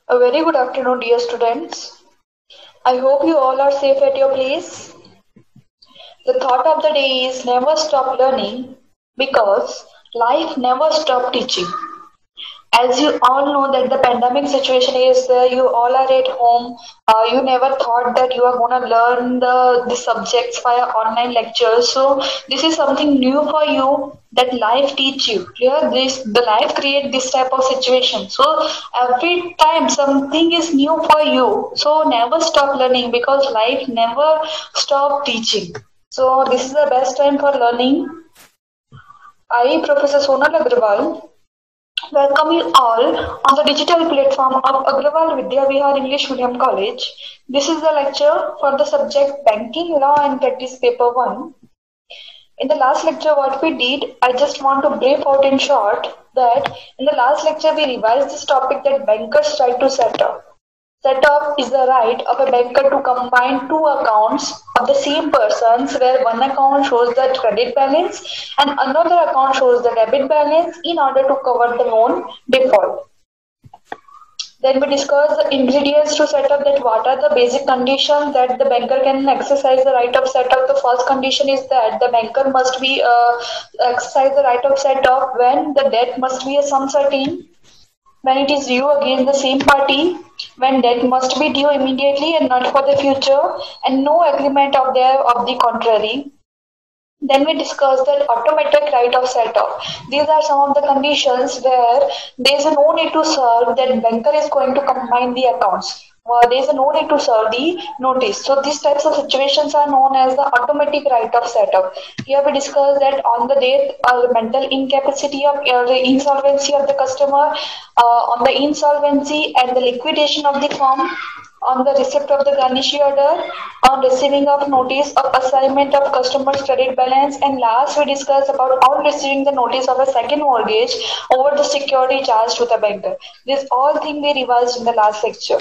A very good afternoon, dear students. I hope you all are safe at your place. The thought of the day is never stop learning because life never stop teaching. As you all know that the pandemic situation is there, you all are at home. You never thought that you are gonna learn the subjects via online lectures. So this is something new for you that life teach you. Clear this the life create this type of situation. So every time something is new for you. So never stop learning because life never stop teaching. So this is the best time for learning. I, Professor Sonal Agrawal, welcome you all on the digital platform of Agrawal Vidya Vihar English Medium College. This is the lecture for the subject Banking Law and Practice Paper 1. In the last lecture what we did, I just want to brief out in short that in the last lecture we revised this topic that bankers try to set up. Set-off is the right of a banker to combine two accounts of the same persons where one account shows the credit balance and another account shows the debit balance in order to cover the loan default. Then we discuss the ingredients to set up that what are the basic conditions that the banker can exercise the right of set up. The first condition is that the banker must be exercise the right of set up when the debt must be a sum certain, when it is due against the same party, when debt must be due immediately and not for the future, and no agreement of the contrary. Then we discuss that automatic right of set-off. These are some of the conditions where there is no need to serve that banker is going to combine the accounts. There is no need to serve the notice. So these types of situations are known as the automatic right of setup. Here we discuss that on the death or mental incapacity of the insolvency of the customer, on the insolvency and the liquidation of the firm, on the receipt of the garnishee order, on receiving of notice of assignment of customer's credit balance, and last we discuss about on receiving the notice of a second mortgage over the security charged to the banker. These all things we revised in the last lecture.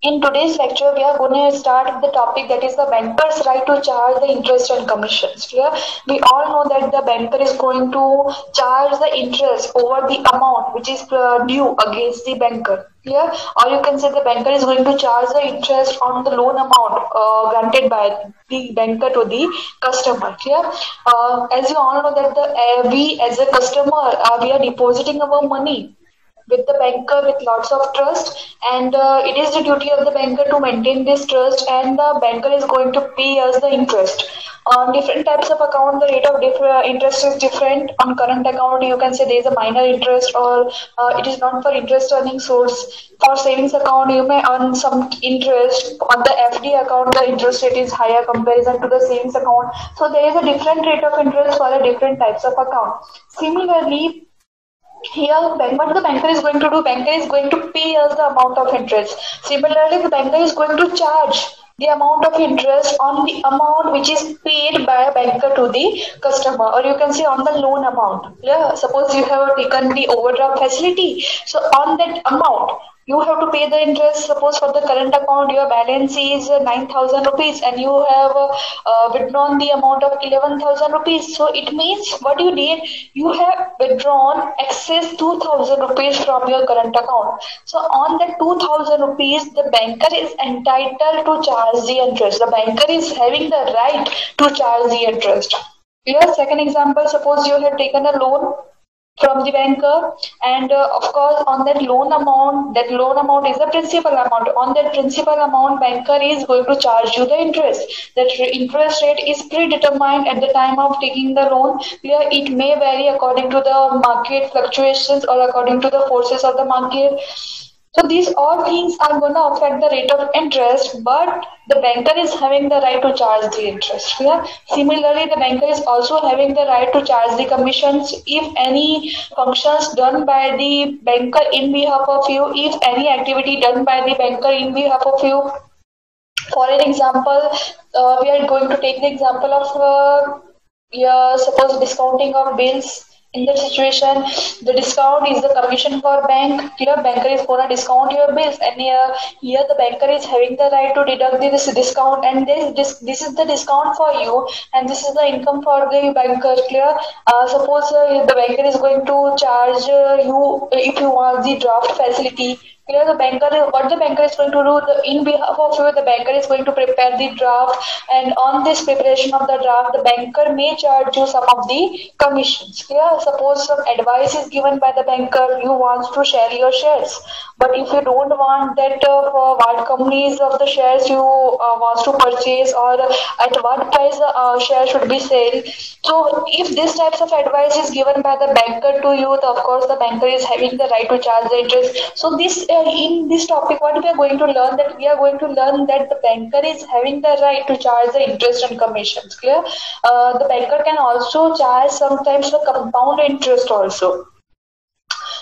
In today's lecture, we are going to start with the topic that is the banker's right to charge the interest and commissions. Clear? We all know that the banker is going to charge the interest over the amount which is due against the banker. Clear? Or you can say the banker is going to charge the interest on the loan amount granted by the banker to the customer. Clear? As you all know that we as a customer, we are depositing our money with the banker with lots of trust, and it is the duty of the banker to maintain this trust, and the banker is going to pay us the interest. On different types of account, the rate of interest is different. On current account, you can say there is a minor interest, or it is not for interest earning source. For savings account, you may earn some interest. On the FD account, the interest rate is higher comparison to the savings account. So there is a different rate of interest for the different types of account. Similarly, here, what the banker is going to do, banker is going to pay us the amount of interest. Similarly, the banker is going to charge the amount of interest on the amount which is paid by a banker to the customer, or you can say on the loan amount. Yeah, suppose you have taken the overdraft facility, so on that amount you have to pay the interest. Suppose for the current account your balance is 9,000 rupees and you have withdrawn the amount of 11,000 rupees. So it means what you did, you have withdrawn excess 2,000 rupees from your current account. So on that 2,000 rupees, the banker is entitled to charge the interest. The banker is having the right to charge the interest. Here, second example, suppose you have taken a loan from the banker, and of course on that loan amount is the principal amount. On that principal amount, banker is going to charge you the interest. That interest rate is predetermined at the time of taking the loan. Here it may vary according to the market fluctuations or according to the forces of the market. So these all things are going to affect the rate of interest, but the banker is having the right to charge the interest. Yeah? Similarly, the banker is also having the right to charge the commissions if any functions done by the banker in behalf of you, if any activity done by the banker in behalf of you. For an example, we are going to take the example of suppose discounting of bills. In that situation, the discount is the commission for bank. Here, banker is going to discount your bills, and here the banker is having the right to deduct this discount, and this is the discount for you, and this is the income for the banker. Clear? Suppose the banker is going to charge you if you want the draft facility Clear, the banker, what the banker is going to do, in behalf of you, the banker is going to prepare the draft, and on this preparation of the draft, the banker may charge you some of the commissions. Clear, suppose some advice is given by the banker, you want to share your shares, but if you don't want that for what companies of the shares you want to purchase, or at what price the share should be sold. So if this types of advice is given by the banker to you, of course the banker is having the right to charge the interest. So this in this topic, what we are going to learn, that we are going to learn that the banker is having the right to charge the interest and commissions. Clear? The banker can also charge sometimes the compound interest also.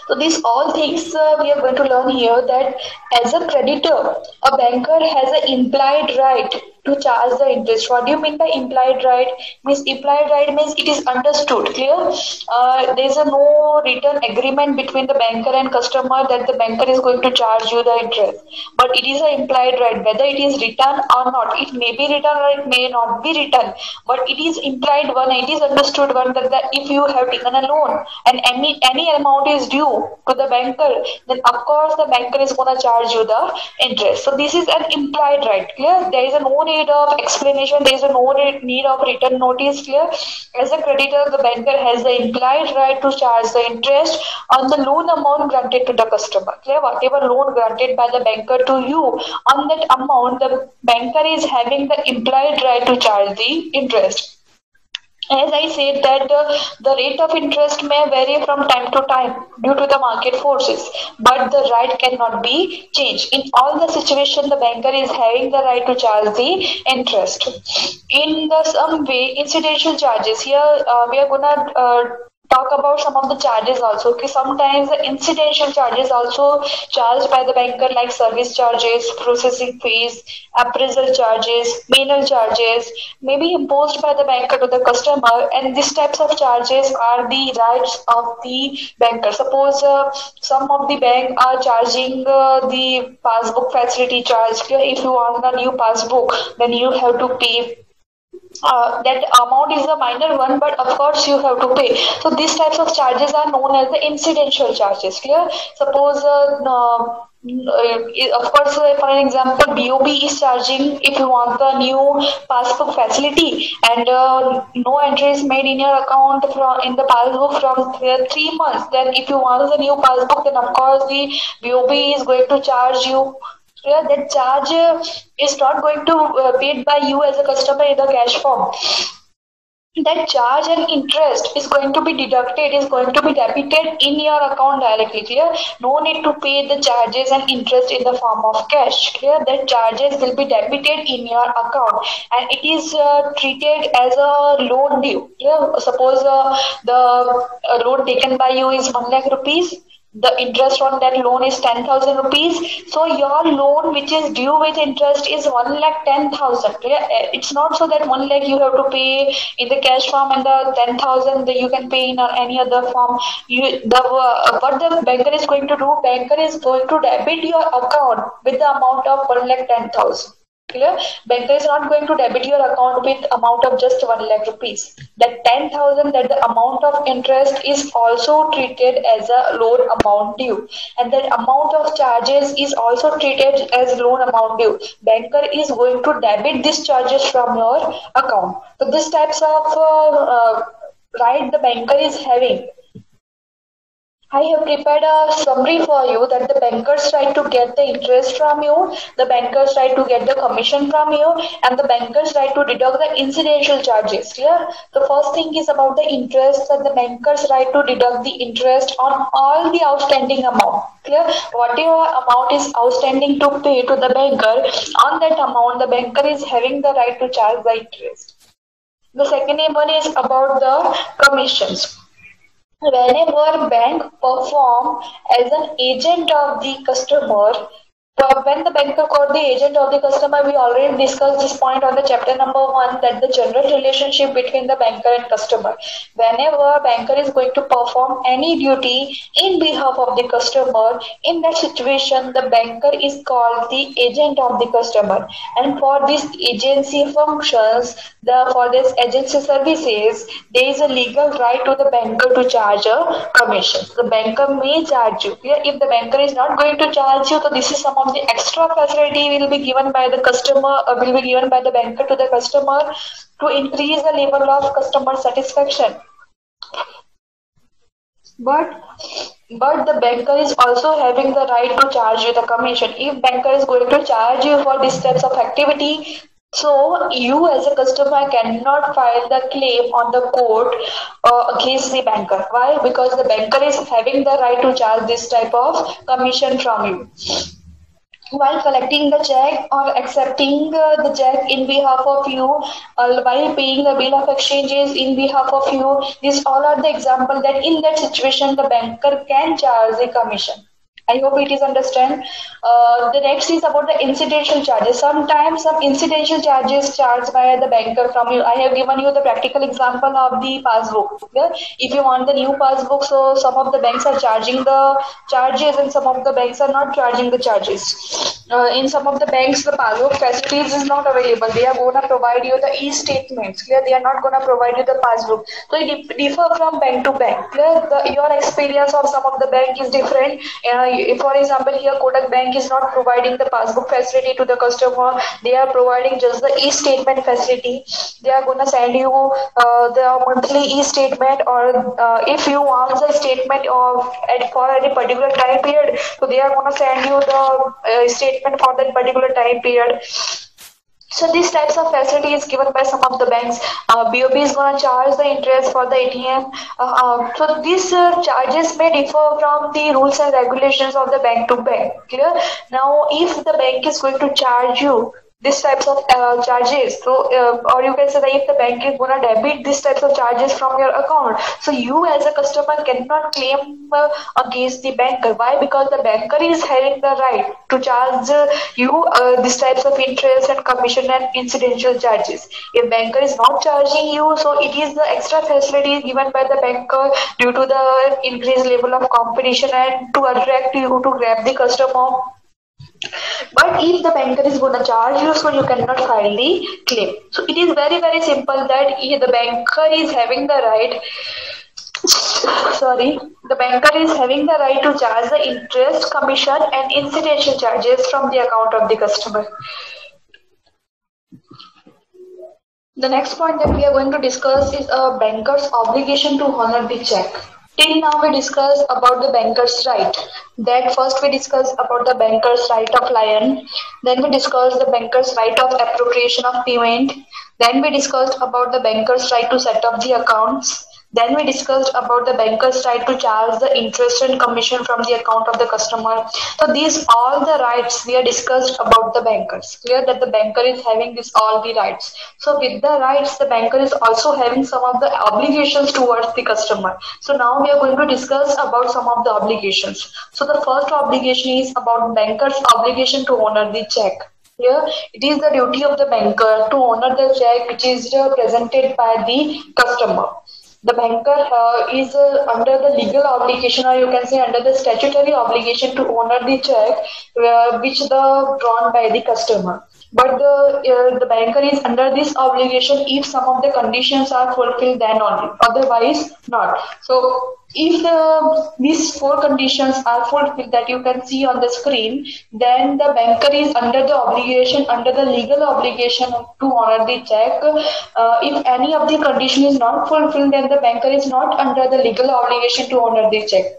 So these all things we are going to learn here, that as a creditor, a banker has an implied right to charge the interest. What do you mean by implied right? Means implied right means it is understood. Clear? There is a no written agreement between the banker and customer that the banker is going to charge you the interest. But it is an implied right, whether it is written or not. It may be written or it may not be written. But it is implied one, it is understood one, that if you have taken a loan and any amount is due to the banker, then of course the banker is going to charge you the interest. So this is an implied right. Clear? There is a no need of explanation, there is a no need of written notice. Clear? As a creditor, the banker has the implied right to charge the interest on the loan amount granted to the customer. Clear? Whatever loan granted by the banker to you, on that amount the banker is having the implied right to charge the interest. As I said that the rate of interest may vary from time to time due to the market forces, but the right cannot be changed. In all the situation, the banker is having the right to charge the interest. In the some way, incidental charges. Here we are gonna talk about some of the charges also. Okay, sometimes the incidental charges also charged by the banker, like service charges, processing fees, appraisal charges, manual charges, may be imposed by the banker to the customer, and these types of charges are the rights of the banker. Suppose some of the bank are charging the passbook facility charge. If you want a new passbook, then you have to pay. That amount is a minor one, but of course you have to pay. So these types of charges are known as the incidental charges. Clear? Suppose of course, for an example, BOB is charging if you want the new passbook facility, and no entry is made in your account in the passbook from 3 months. Then if you want the new passbook, then of course the BOB is going to charge you. Yeah, that charge is not going to paid by you as a customer in the cash form. That charge and interest is going to be deducted, is going to be debited in your account directly. Clear? No need to pay the charges and interest in the form of cash. Clear? That charges will be debited in your account, and it is treated as a loan due. Clear? Suppose the loan taken by you is 1 lakh rupees. The interest on that loan is 10,000 rupees. So your loan which is due with interest is 1,10,000. It's not so that 1 lakh you have to pay in the cash form and the 10,000 that you can pay in any other form. What the banker is going to do, banker is going to debit your account with the amount of 1,10,000. Clear? Banker is not going to debit your account with amount of just 1 lakh rupees. That 10,000, that the amount of interest is also treated as a loan amount due, and that amount of charges is also treated as loan amount due. Banker is going to debit these charges from your account. So these types of right the banker is having. I have prepared a summary for you, that the bankers try to get the interest from you, the bankers try to get the commission from you, and the bankers try to deduct the incidental charges. Clear? The first thing is about the interest, that the bankers try to deduct the interest on all the outstanding amount. Clear? Whatever amount is outstanding to pay to the banker, on that amount the banker is having the right to charge the interest. The second one is about the commissions. Whenever bank perform as an agent of the customer, When the banker called the agent of the customer, we already discussed this point on the chapter number 1, that the general relationship between the banker and customer. Whenever a banker is going to perform any duty in behalf of the customer, in that situation, the banker is called the agent of the customer. And for this agency functions, for this agency services, there is a legal right to the banker to charge a commission. The banker may charge you. If the banker is not going to charge you, so this is some of the extra facility will be given by the customer, will be given by the banker to the customer to increase the level of customer satisfaction. But the banker is also having the right to charge you the commission. If banker is going to charge you for these types of activity, so you as a customer cannot file the claim on the court against the banker. Why? Because the banker is having the right to charge this type of commission from you. While collecting the check or accepting the check in behalf of you, while paying the bill of exchanges in behalf of you, these all are the example that in that situation the banker can charge the commission. I hope it is understand. The next is about the incidental charges. Sometimes some incidental charges charged by the banker from you. I have given you the practical example of the passbook. Yeah? If you want the new passbook, so some of the banks are charging the charges and some of the banks are not charging the charges. In some of the banks, the passbook facilities is not available. They are going to provide you the e-statements. Clear? They are not going to provide you the passbook. So it differ from bank to bank. Clear? Your experience of some of the bank is different. For example, here Kotak Bank is not providing the passbook facility to the customer. They are providing just the e-statement facility. They are going to send you the monthly e-statement, or if you want the statement for any particular time period, so they are going to send you the statement for that particular time period. So these types of facility is given by some of the banks. BOP is going to charge the interest for the ATM. So these charges may differ from the rules and regulations of the bank to bank. Clear? Now, if the bank is going to charge you these types of charges, so or you can say that if the bank is going to debit these types of charges from your account, so you as a customer cannot claim against the banker. Why? Because the banker is having the right to charge you these types of interest and commission and incidental charges. If banker is not charging you, so it is the extra facility given by the banker due to the increased level of competition and to attract you to grab the customer. But if the banker is going to charge you, so you cannot file the claim. So it is very, very simple that the banker is having the right. The banker is having the right to charge the interest, commission, and incidental charges from the account of the customer. The next point that we are going to discuss is a banker's obligation to honor the check. Till now we discussed about the banker's right. That first we discussed about the banker's right of lion. Then we discussed the banker's right of appropriation of payment. Then we discussed about the banker's right to set up the accounts. Then we discussed about the banker's right to charge the interest and commission from the account of the customer. So these all the rights we are discussed about the bankers. Clear that the banker is having this all the rights. So with the rights, the banker is also having some of the obligations towards the customer. So now we are going to discuss about some of the obligations. So the first obligation is about banker's obligation to honor the check. Here, it is the duty of the banker to honor the check which is presented by the customer. The banker is under the legal obligation, or you can say under the statutory obligation to honor the check which the drawn by the customer. But the banker is under this obligation if some of the conditions are fulfilled, then only. Otherwise, not. So if these four conditions are fulfilled that you can see on the screen, then the banker is under the obligation, under the legal obligation to honor the check. If any of the condition is not fulfilled, then the banker is not under the legal obligation to honor the check.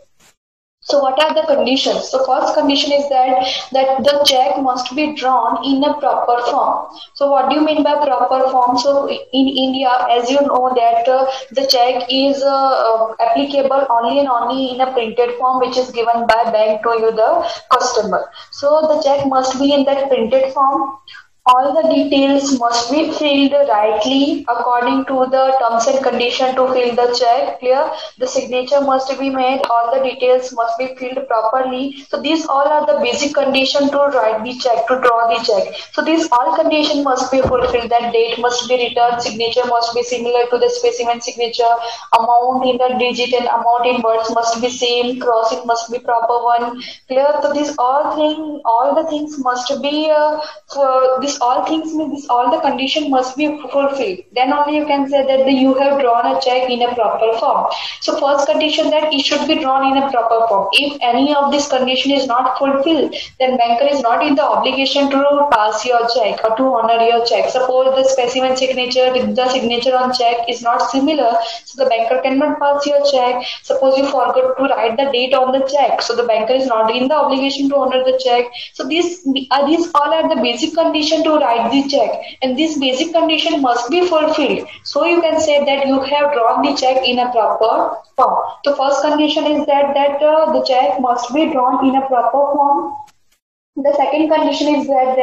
So what are the conditions? So first condition is that the check must be drawn in a proper form. So what do you mean by proper form? So in India, as you know, that the check is applicable only and only in a printed form which is given by bank to you, the customer. So the check must be in that printed form. All the details must be filled rightly according to the terms and condition to fill the check. Clear? The signature must be made. All the details must be filled properly. So these all are the basic condition to write the check, to draw the check. So these all condition must be fulfilled. That date must be returned. Signature must be similar to the specimen signature. Amount in the digit and amount in words must be same. Crossing must be proper one. Clear? So these all the things must be for this all things mean this all the condition must be fulfilled. Then only you can say that you have drawn a check in a proper form. So first condition that it should be drawn in a proper form. If any of this condition is not fulfilled, then banker is not in the obligation to pass your check or to honor your check. Suppose the specimen signature with the signature on check is not similar, so the banker cannot pass your check. Suppose you forgot to write the date on the check, so the banker is not in the obligation to honor the check. So these all are the basic condition to write the check, and this basic condition must be fulfilled. So you can say that you have drawn the check in a proper form. The first condition is that the check must be drawn in a proper form. The second condition is that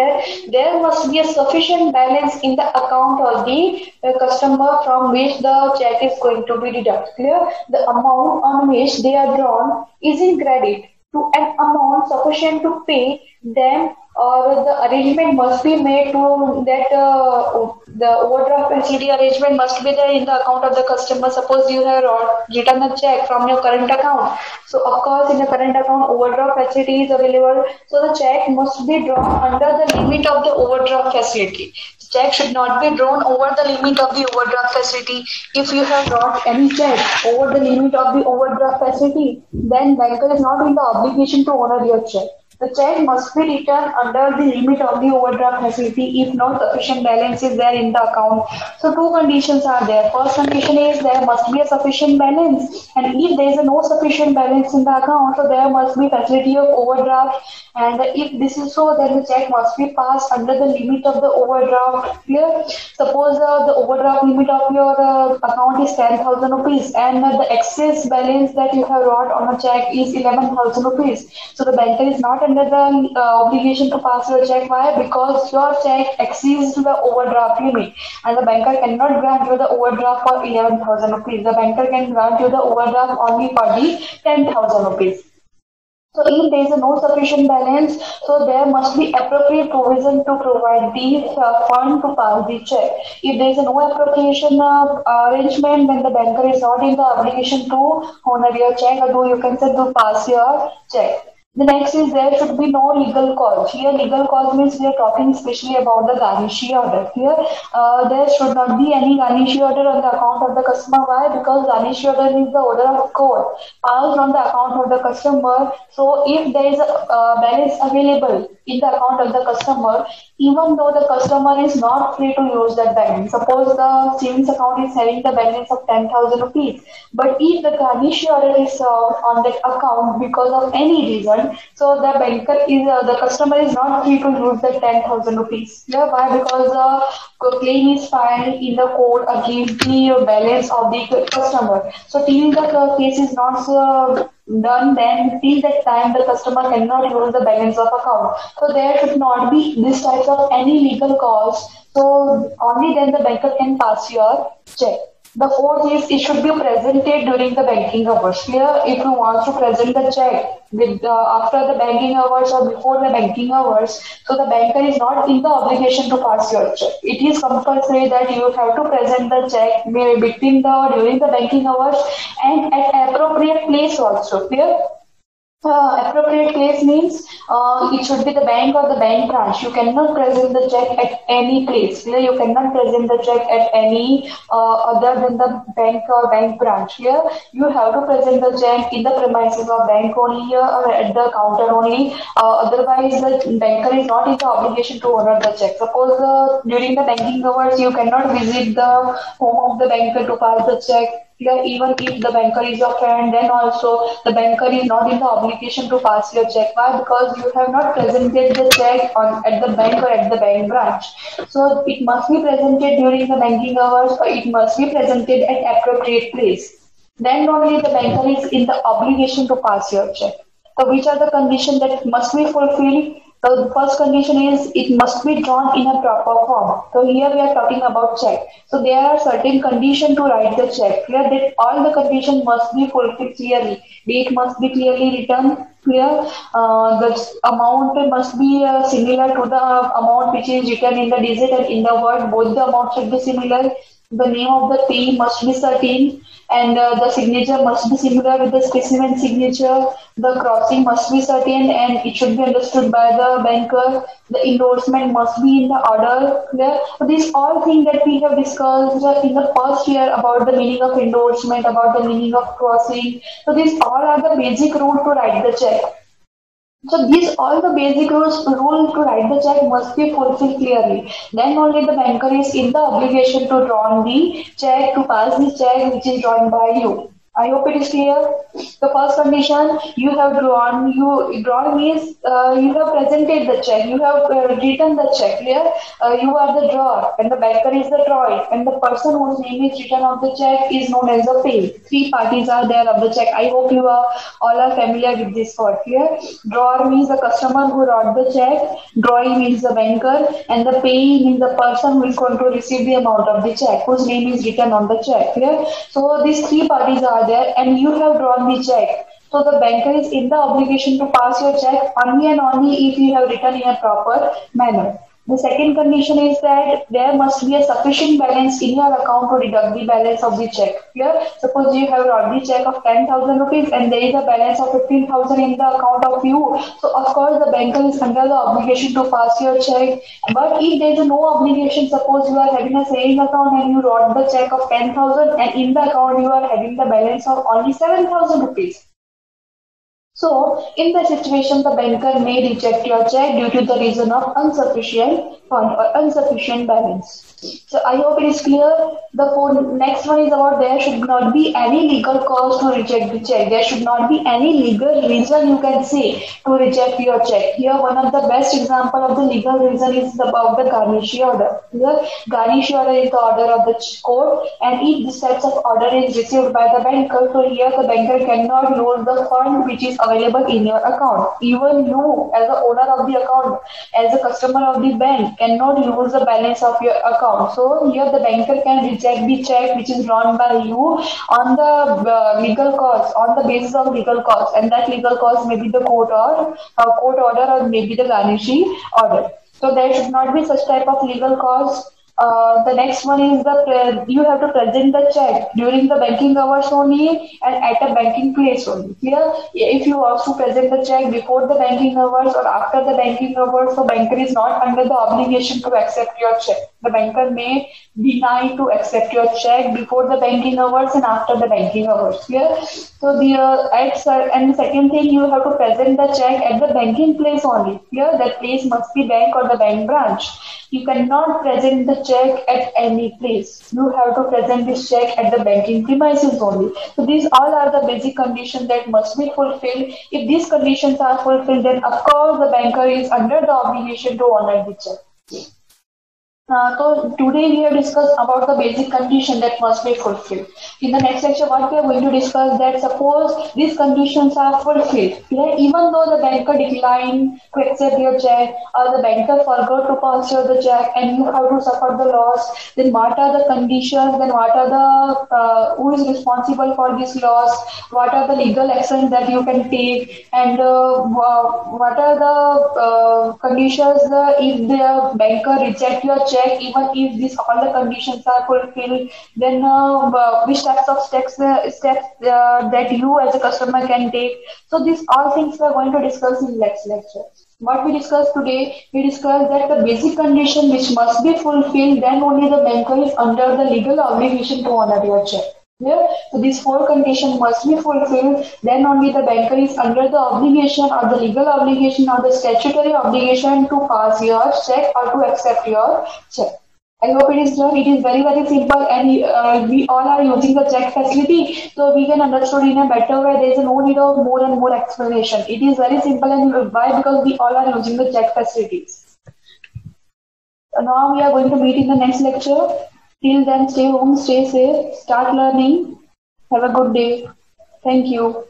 there must be a sufficient balance in the account of the customer from which the check is going to be deducted. Clear? The amount on which they are drawn is in credit to an amount sufficient to pay them, or the arrangement must be made to that the overdraft facility arrangement must be there in the account of the customer. Suppose you have written a check from your current account, so of course in the current account overdraft facility is available, so the check must be drawn under the limit of the overdraft facility. Check should not be drawn over the limit of the overdraft facility. If you have drawn any check over the limit of the overdraft facility, then banker is not in the obligation to honor your check. The check must be returned under the limit of the overdraft facility if no sufficient balance is there in the account. So two conditions are there. First condition is there must be a sufficient balance, and if there is no sufficient balance in the account, so there must be facility of overdraft, and if this is so, then the check must be passed under the limit of the overdraft. Clear? Suppose the overdraft limit of your account is 10,000 rupees, and the excess balance that you have wrought on a check is 11,000 rupees. So the banker is not under the obligation to pass your check. Why? Because your check exceeds the overdraft limit, and the banker cannot grant you the overdraft for 11,000 rupees. The banker can grant you the overdraft only for the 10,000 rupees. So if there is no sufficient balance, so there must be appropriate provision to provide the fund to pass the check. If there is no appropriation arrangement, then the banker is not in the obligation to honor your check, or you can say to pass your check. The next is there should be no legal cause. Here legal cause means we are talking especially about the garnishee order. Here there should not be any garnishee order on the account of the customer. Why? Because garnishee order is the order of court passed on the account of the customer. So if there is a balance available in the account of the customer, even though the customer is not free to use that balance. Suppose the savings account is having the balance of 10,000 rupees, but if the garnishee order is served on that account because of any reason, so the banker is the customer is not free to use the 10,000 rupees. Yeah, why? Because the claim is filed in the court against the balance of the customer. So till the case is not done, then till that time the customer cannot use the balance of account. So there should not be this type of any legal cause. So only then the banker can pass your check. The fourth is it should be presented during the banking hours. Here, if you want to present the check with after the banking hours or before the banking hours, so the banker is not in the obligation to pass your check. It is compulsory that you have to present the check between the during the banking hours and at appropriate place also. Clear? Appropriate place means it should be the bank or the bank branch. You cannot present the check at any place. Here you cannot present the check at any other than the bank or bank branch. Here you have to present the check in the premises of bank only here or at the counter only. Otherwise, the banker is not in the obligation to honor the check. Suppose during the banking hours you cannot visit the home of the banker to pass the check. Here, even if the banker is your friend, then also the banker is not in the obligation to pass your check. Why? Because you have not presented the check at the bank or at the bank branch. So it must be presented during the banking hours, or it must be presented at appropriate place. Then only the banker is in the obligation to pass your check. So which are the conditions that must be fulfilled? So the first condition is it must be drawn in a proper form. So here we are talking about check. So there are certain conditions to write the check. Clear that all the conditions must be fulfilled clearly. Date must be clearly written. Clear. The amount must be similar to the amount which is written in the digit and in the word. Both the amounts should be similar. The name of the payee must be certain, and the signature must be similar with the specimen signature. The crossing must be certain, and it should be understood by the banker. The endorsement must be in the order. Clear? So these all things that we have discussed in the first year about the meaning of endorsement, about the meaning of crossing. So these all are the basic rules to write the check. So these all the basic rule to write the check must be fulfilled clearly. Then only the banker is in the obligation to draw the check, to pass the check which is drawn by you. I hope it is clear. The first condition you have drawn, drawn means you have presented the check, you have written the check. Clear? You are the drawer and the banker is the drawee, and the person whose name is written on the check is known as the payee. Three parties are there of the check. I hope you are all are familiar with this word. Clear? Drawer means the customer who wrote the check, drawee means the banker, and the payee means the person who is going to receive the amount of the check, whose name is written on the check. Clear? So these three parties are there, and you have drawn the check. So the banker is in the obligation to pass your check only and only if you have written in a proper manner. The second condition is that there must be a sufficient balance in your account to deduct the balance of the check. Here, suppose you have wrote the check of 10,000 rupees and there is a balance of 15,000 in the account of you. So of course the banker is under the obligation to pass your check. But if there is no obligation, suppose you are having a saving account and you wrote the check of 10,000 and in the account you are having the balance of only 7,000 rupees. So, in that situation, the banker may reject your check due to the reason of insufficient fund or insufficient balance. So, I hope it is clear. The next one is about there should not be any legal cause to reject the check. There should not be any legal reason you can say to reject your check. Here, one of the best example of the legal reason is about the garnishee order. Here, garnishee order is the order of the court, and if this type of order is received by the banker, so here the banker cannot use the fund which is available in your account. Even you, as the owner of the account, as a customer of the bank, cannot use the balance of your account. So here the banker can reject the check which is drawn by you on the legal cause, on the basis of legal cause, and that legal cause may be the court order or maybe the garnishee order. So there should not be such type of legal cause. The next one is you have to present the check during the banking hours only and at a banking place only. Here, if you want to present the check before the banking hours or after the banking hours, the banker is not under the obligation to accept your check. The banker may deny to accept your check before the banking hours and after the banking hours. Here, so and second thing, you have to present the check at the banking place only. Here, that place must be bank or the bank branch. You cannot present the check at any place. You have to present this check at the banking premises only. So these all are the basic conditions that must be fulfilled. If these conditions are fulfilled, then of course the banker is under the obligation to honor the check. So today we have discussed about the basic condition that must be fulfilled. In the next lecture, what we are going to discuss that suppose these conditions are fulfilled, even though the banker declined to accept your check or the banker forgot to pass you the check and you have to suffer the loss, then what are the conditions, then what are the, who is responsible for this loss, what are the legal actions that you can take, and what are the conditions if the banker reject your check, even if all the conditions are fulfilled, then which types of steps that you as a customer can take. So these all things we are going to discuss in next lecture. What we discussed today, we discussed that the basic condition which must be fulfilled, then only the banker is under the legal obligation to honor your check. Yeah? So these four conditions must be fulfilled, then only the banker is under the obligation or the legal obligation or the statutory obligation to pass your check or to accept your check. I hope it is done. It is very, very simple, and we all are using the check facility, so we can understand in a better way. There is no need of more and more explanation. It is very simple, and why? Because we all are using the check facilities. So now we are going to meet in the next lecture. Till then, stay home, stay safe, start learning. Have a good day. Thank you.